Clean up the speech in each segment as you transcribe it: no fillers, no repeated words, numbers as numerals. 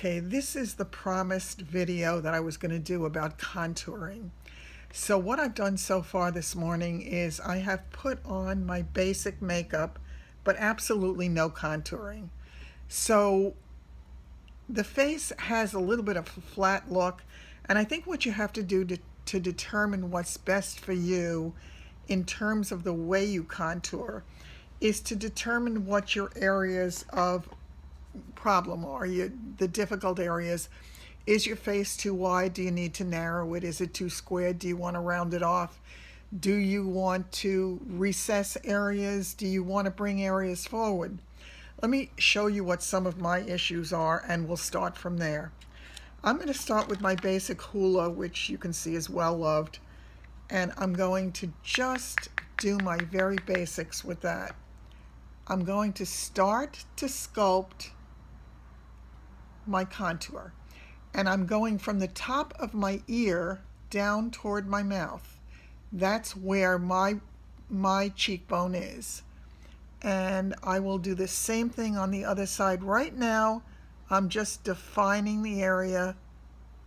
Okay, this is the promised video that I was going to do about contouring. So what I've done so far this morning is I have put on my basic makeup, but absolutely no contouring. So the face has a little bit of a flat look, and I think what you have to do to determine what's best for you in terms of the way you contour is to determine what your areas of problem are, the difficult areas. Is your face too wide? Do you need to narrow it? Is it too square? Do you want to round it off? Do you want to recess areas? Do you want to bring areas forward? Let me show you what some of my issues are, and we'll start from there. I'm going to start with my basic hula, which you can see is well loved, and I'm going to just do my very basics with that. I'm going to start to sculpt my contour, and I'm going from the top of my ear down toward my mouth. That's where my cheekbone is, and I will do the same thing on the other side. Right now I'm just defining the area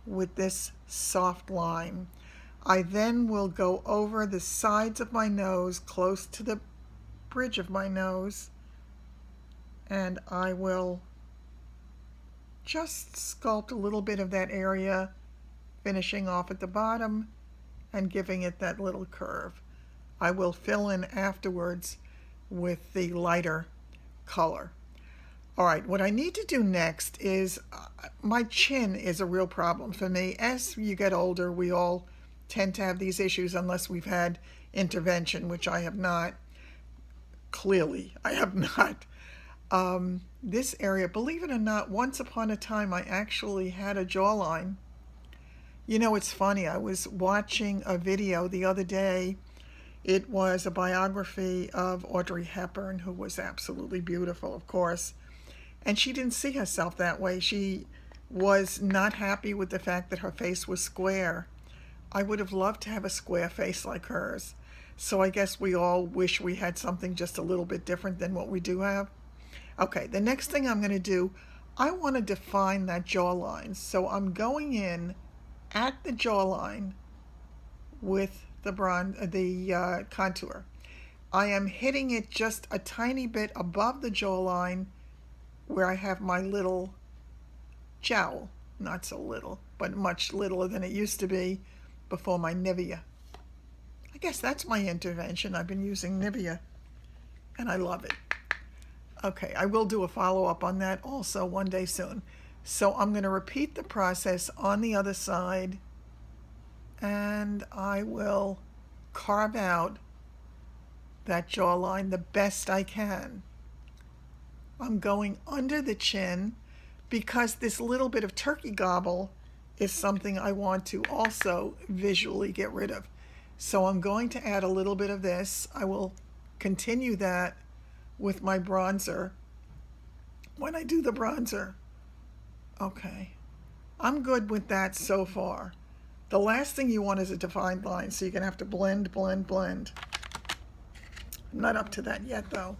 with this soft line. I then will go over the sides of my nose close to the bridge of my nose, and I will just sculpt a little bit of that area, finishing off at the bottom and giving it that little curve. I will fill in afterwards with the lighter color. All right, what I need to do next is, my chin is a real problem for me. As you get older, we all tend to have these issues unless we've had intervention, which I have not. Clearly, I have not. This area, believe it or not, once upon a time I actually had a jawline. You know, it's funny, I was watching a video the other day. It was a biography of Audrey Hepburn, who was absolutely beautiful, of course, and she didn't see herself that way. She was not happy with the fact that her face was square. I would have loved to have a square face like hers. So I guess we all wish we had something just a little bit different than what we do have. Okay, the next thing I'm going to do, I want to define that jawline. So I'm going in at the jawline with the contour. I am hitting it just a tiny bit above the jawline where I have my little jowl. Not so little, but much littler than it used to be before my Nivea. I guess that's my intervention. I've been using Nivea, and I love it. Okay, I will do a follow-up on that also one day soon. So I'm going to repeat the process on the other side, and I will carve out that jawline the best I can. I'm going under the chin because this little bit of turkey gobble is something I want to also visually get rid of. So I'm going to add a little bit of this. I will continue that with my bronzer when I do the bronzer. Okay, I'm good with that so far. The last thing you want is a defined line, so you're gonna have to blend, blend, blend. I'm not up to that yet though.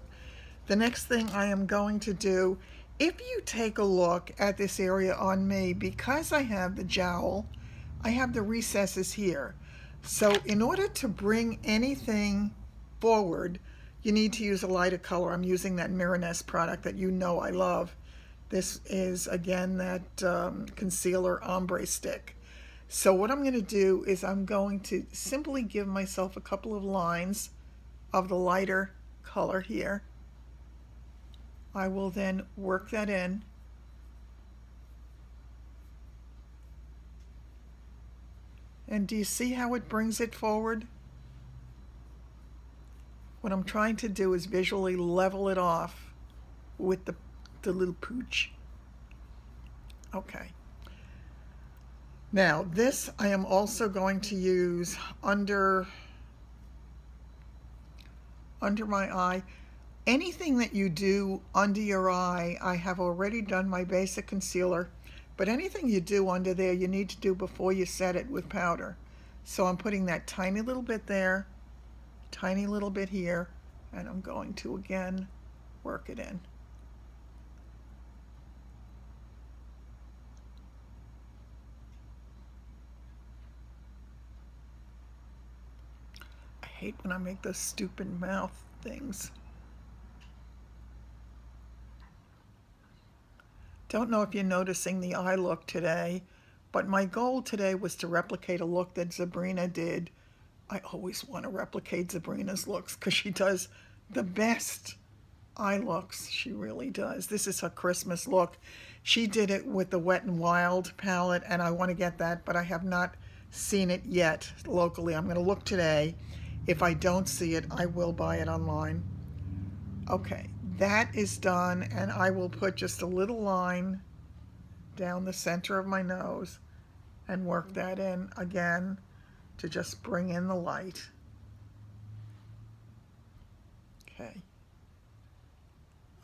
The next thing I am going to do, if you take a look at this area on me, because I have the jowl, I have the recesses here. So in order to bring anything forward, you need to use a lighter color. I'm using that Miraness product that you know I love. This is, again, that concealer ombre stick. So what I'm going to do is I'm going to simply give myself a couple of lines of the lighter color here. I will then work that in. And do you see how it brings it forward? What I'm trying to do is visually level it off with the little pooch. Okay. Now this I am also going to use under my eye. Anything that you do under your eye, I have already done my basic concealer, but anything you do under there you need to do before you set it with powder. So I'm putting that tiny little bit there, tiny little bit here, and I'm going to again work it in. hate when I make those stupid mouth things. Don't know if you're noticing the eye look today, but my goal today was to replicate a look that Zabrena did. I always want to replicate Zabrena's looks because she does the best eye looks. She really does. This is her Christmas look. She did it with the Wet n Wild palette, and I want to get that, but I have not seen it yet locally. I'm going to look today. If I don't see it, I will buy it online. Okay, that is done, and I will put just a little line down the center of my nose and work that in again to just bring in the light. Okay.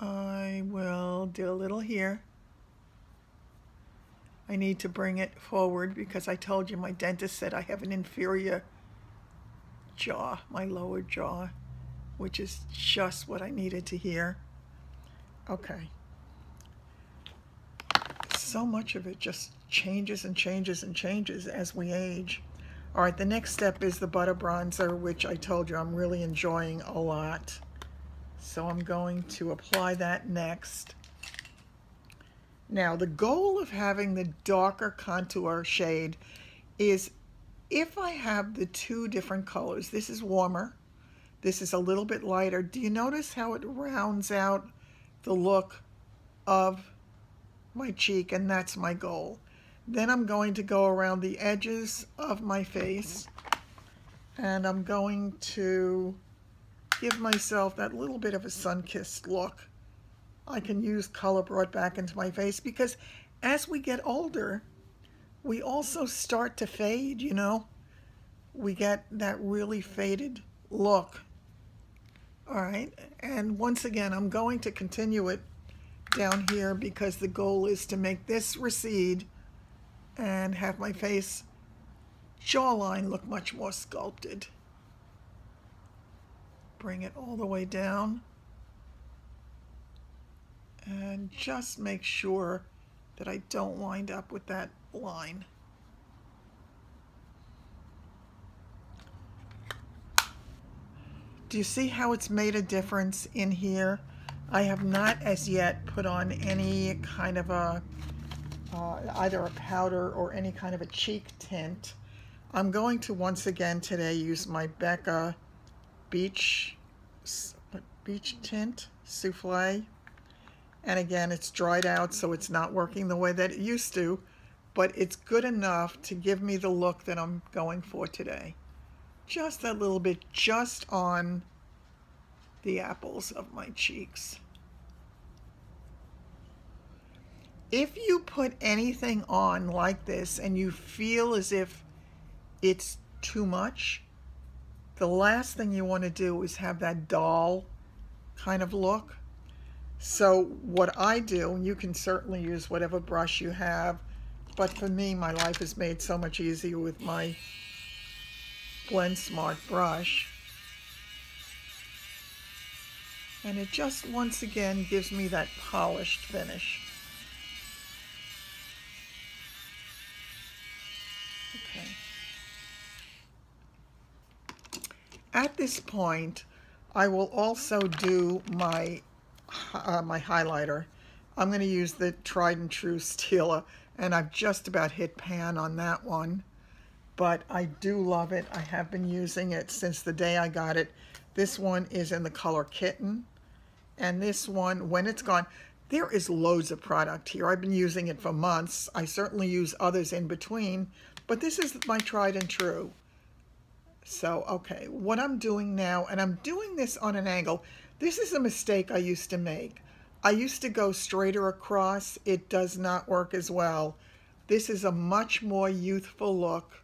I will do a little here. I need to bring it forward because I told you my dentist said I have an inferior jaw, my lower jaw, which is just what I needed to hear. Okay. So much of it just changes and changes and changes as we age. All right, the next step is the butter bronzer, which I told you I'm really enjoying a lot. So I'm going to apply that next. Now, the goal of having the darker contour shade is if I have the two different colors, this is warmer, this is a little bit lighter. Do you notice how it rounds out the look of my cheek? And that's my goal. Then I'm going to go around the edges of my face, and I'm going to give myself that little bit of a sun-kissed look. I can use color brought back into my face because as we get older, we also start to fade, you know. We get that really faded look. All right, and once again, I'm going to continue it down here because the goal is to make this recede and have my face jawline look much more sculpted. Bring it all the way down and just make sure that I don't wind up with that line. Do you see how it's made a difference in here? I have not as yet put on any kind of a either a powder or any kind of a cheek tint. I'm going to once again today use my Becca Beach Tint Souffle. And again, it's dried out, so it's not working the way that it used to, but it's good enough to give me the look that I'm going for today. Just that little bit, just on the apples of my cheeks. If you put anything on like this and you feel as if it's too much, the last thing you want to do is have that doll kind of look. So what I do, and you can certainly use whatever brush you have, but for me, my life is made so much easier with my Blend Smart brush. And it just once again gives me that polished finish. Okay. At this point, I will also do my highlighter. I'm going to use the tried and true Stila, and I've just about hit pan on that one, but I do love it. I have been using it since the day I got it. This one is in the color Kitten, and this one, when it's gone, there is loads of product here. I've been using it for months. I certainly use others in between, but this is my tried and true. So, okay, what I'm doing now, and I'm doing this on an angle. This is a mistake I used to make. I used to go straighter across. It does not work as well. This is a much more youthful look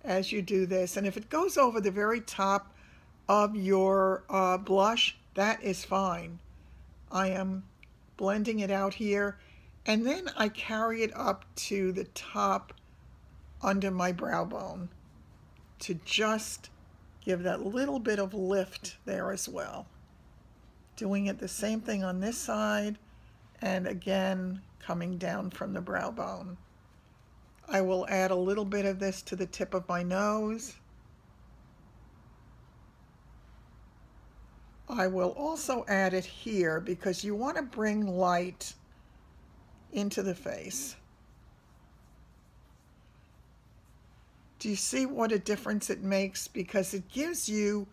as you do this. And if it goes over the very top of your blush, that is fine. I am blending it out here, and then I carry it up to the top under my brow bone to just give that little bit of lift there as well. Doing it the same thing on this side, and again coming down from the brow bone. I will add a little bit of this to the tip of my nose. I will also add it here because you want to bring light into the face. Do you see what a difference it makes? Because it gives you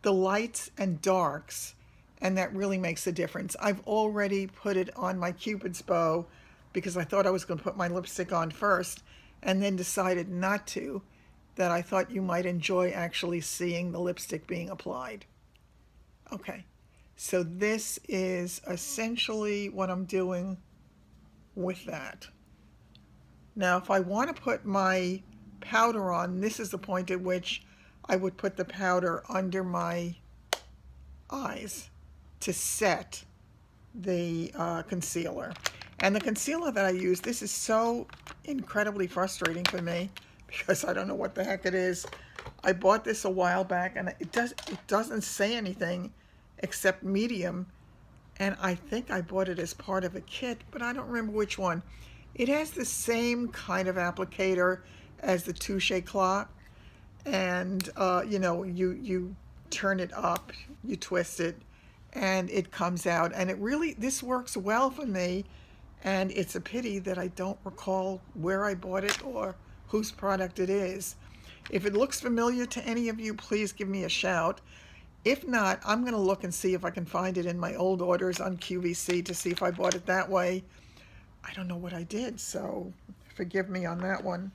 the lights and darks, and that really makes a difference. I've already put it on my Cupid's bow because I thought I was going to put my lipstick on first and then decided not to, that I thought you might enjoy actually seeing the lipstick being applied. Okay, so this is essentially what I'm doing with that. Now, if I want to put my powder on, this is the point at which I would put the powder under my eyes to set the concealer. And the concealer that I use, this is so incredibly frustrating for me because I don't know what the heck it is. I bought this a while back and it doesn't say anything except medium, and I think I bought it as part of a kit, but I don't remember which one. It has the same kind of applicator as the Touche Éclat, and you know, you turn it up, you twist it, and it comes out, and it really, this works well for me, and it's a pity that I don't recall where I bought it or whose product it is. If it looks familiar to any of you, please give me a shout. If not, I'm going to look and see if I can find it in my old orders on QVC to see if I bought it that way. I don't know what I did, so forgive me on that one.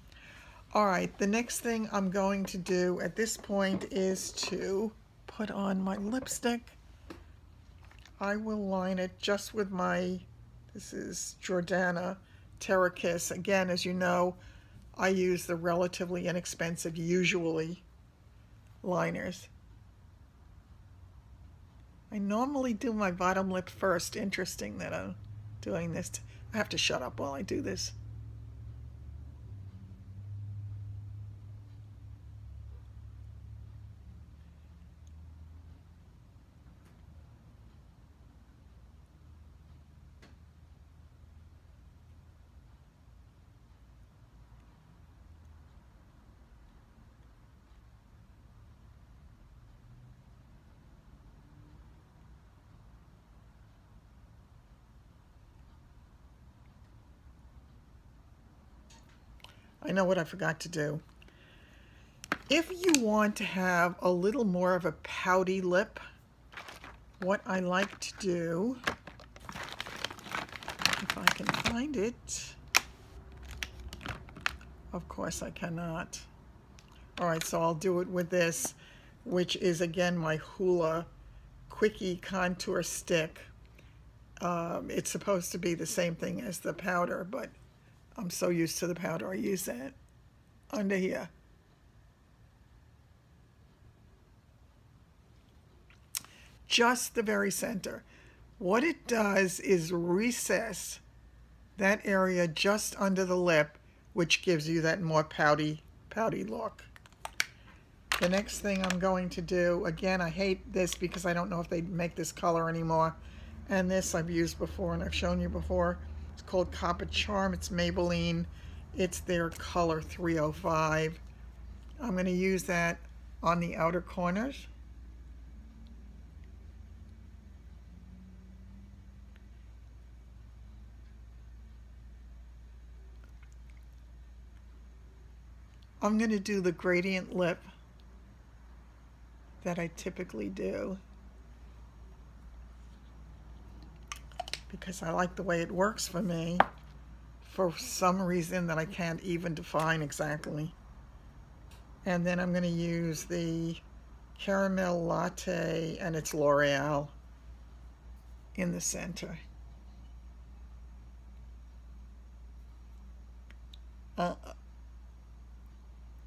All right, the next thing I'm going to do at this point is to put on my lipstick. I will line it just with my, this is Jordana Terra Kiss. Again, as you know, I use the relatively inexpensive, usually, liners. I normally do my bottom lip first. Interesting that I'm doing this. I have to shut up while I do this. I know what I forgot to do. If you want to have a little more of a pouty lip, what I like to do, if I can find it, of course I cannot. All right, so I'll do it with this, which is again my Hoola Quickie Contour Stick. It's supposed to be the same thing as the powder, but I'm so used to the powder, I use that under here. Just the very center. What it does is recess that area just under the lip, which gives you that more pouty look. The next thing I'm going to do, again, I hate this because I don't know if they make this color anymore. And this I've used before and I've shown you before. It's called Copper Charm. It's Maybelline. It's their color 305. I'm going to use that on the outer corners. I'm going to do the gradient lip that I typically do, because I like the way it works for me for some reason that I can't even define exactly. And then I'm going to use the Caramel Latte, and it's L'Oreal, in the center.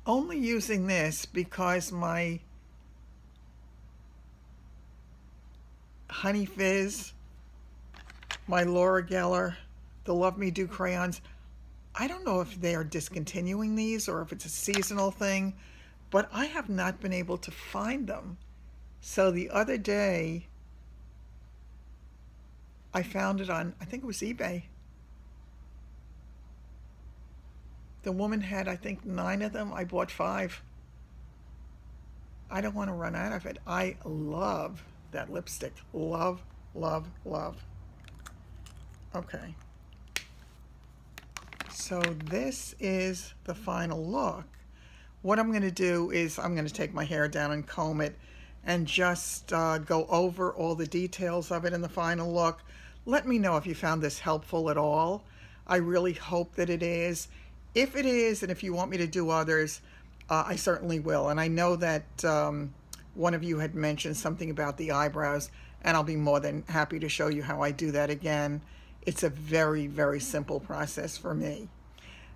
Only using this because my Honey Fizz, my Laura Geller, the Love Me Do crayons, I don't know if they are discontinuing these or if it's a seasonal thing, but I have not been able to find them. So the other day, I found it on, I think it was eBay. The woman had, I think, 9 of them. I bought 5. I don't want to run out of it. I love that lipstick. Love, love, love. Okay. So this is the final look. What I'm going to do is I'm going to take my hair down and comb it and just go over all the details of it in the final look. Let me know if you found this helpful at all. I really hope that it is. If it is, and if you want me to do others, I certainly will. And I know that one of you had mentioned something about the eyebrows, and I'll be more than happy to show you how I do that again. It's a very, very simple process for me.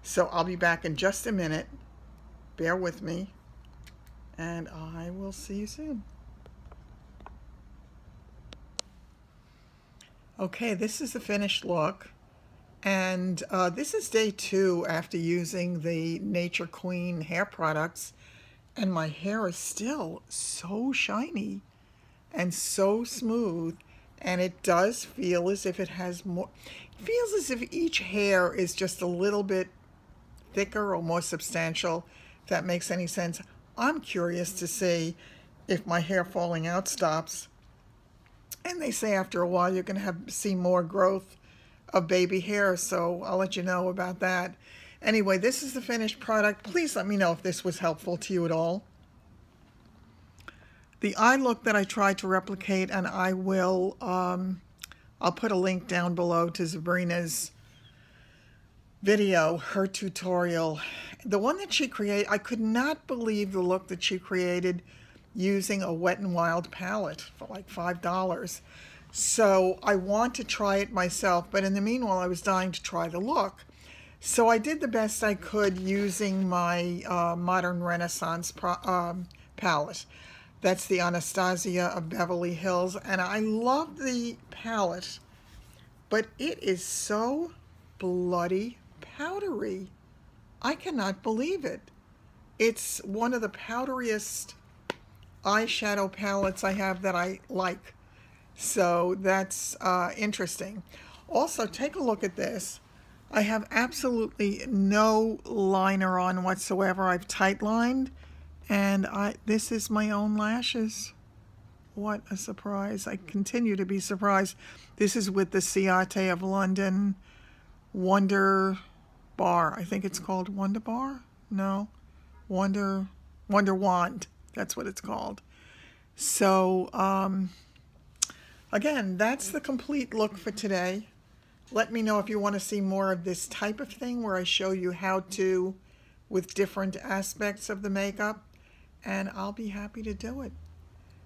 So I'll be back in just a minute. Bear with me, and I will see you soon. Okay, this is the finished look, and this is day 2 after using the Nature Queen hair products, and my hair is still so shiny and so smooth, and it does feel as if it has more, it feels as if each hair is just a little bit thicker or more substantial, if that makes any sense. I'm curious to see if my hair falling out stops. And they say after a while you're going to see more growth of baby hair, so I'll let you know about that. Anyway, this is the finished product. Please let me know if this was helpful to you at all. The eye look that I tried to replicate, and I will, I'll put a link down below to Zabrena's video, her tutorial. The one that she created, I could not believe the look that she created using a Wet n Wild palette for like $5. So I want to try it myself, but in the meanwhile I was dying to try the look. So I did the best I could using my Modern Renaissance palette. That's the Anastasia of Beverly Hills, and I love the palette, but it is so bloody powdery. I cannot believe it. It's one of the powderiest eyeshadow palettes I have that I like. So that's interesting. Also, take a look at this. I have absolutely no liner on whatsoever. I've tight lined, and this is my own lashes. What a surprise. I continue to be surprised. This is with the Ciate of London Wonder Bar. I think it's called Wonder Bar? No. Wonder Wand. That's what it's called. So, again, that's the complete look for today. Let me know if you want to see more of this type of thing where I show you how to with different aspects of the makeup, and I'll be happy to do it.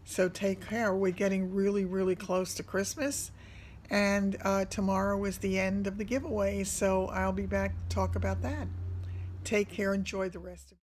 So take care. We're getting really, really close to Christmas, and tomorrow is the end of the giveaway, so I'll be back to talk about that. Take care. Enjoy the rest of